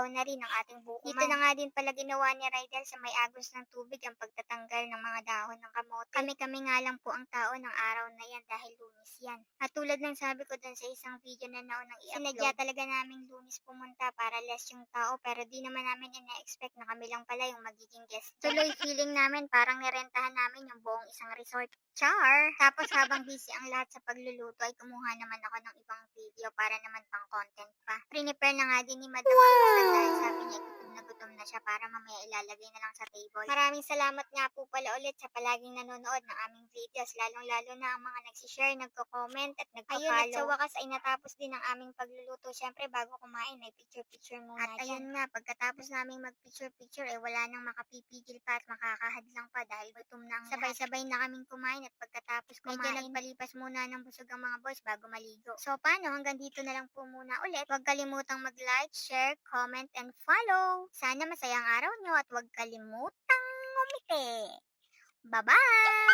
trabaho na rin ang ating buko. Dito na nga din pala ginawa ni Rydel sa may agos ng tubig ang pagtatanggal ng mga dahon ng kamote. Kami-kami nga lang po ang tao ng araw na yan dahil Lunes yan. At tulad ng sabi ko dun sa isang video na naunang i-upload, sinadya talaga naming Lunes pumunta para less yung tao, pero di naman namin ina-expect na kami lang pala yung magiging guest. Tuloy feeling namin parang nirentahan namin yung buong isang resort. Char! Tapos habang busy ang lahat sa pagluluto ay kumuha naman ako ng ibang video para naman pang content pa. Prepare na nga din ni Madam Almusal dahil sabi niya gutom na siya para mamaya ilalagay na lang sa table. Maraming salamat nga po pala ulit sa palaging nanonood ng aming videos, lalong-lalo na ang mga nagsishare, nagko-comment at nagpa-follow. Ayun, at sa wakas ay natapos din ang aming pagluluto. Syempre bago kumain ay picture-picture muna. At ayun nga, pagkatapos naming mag-picture-picture ay wala nang makapipigil pa at makakahadlang pa dahil gutom na ang sabay-sabay na kaming kumain at pagkatapos kumain, medyo nagpalipas muna ng busog ang mga boys bago maligo. So paano, hanggang dito na lang po muna ulit. Huwag kalimutang mag-like, share, comment, and follow. Sana masayang araw nyo at huwag kalimutang ngumiti. Bye-bye!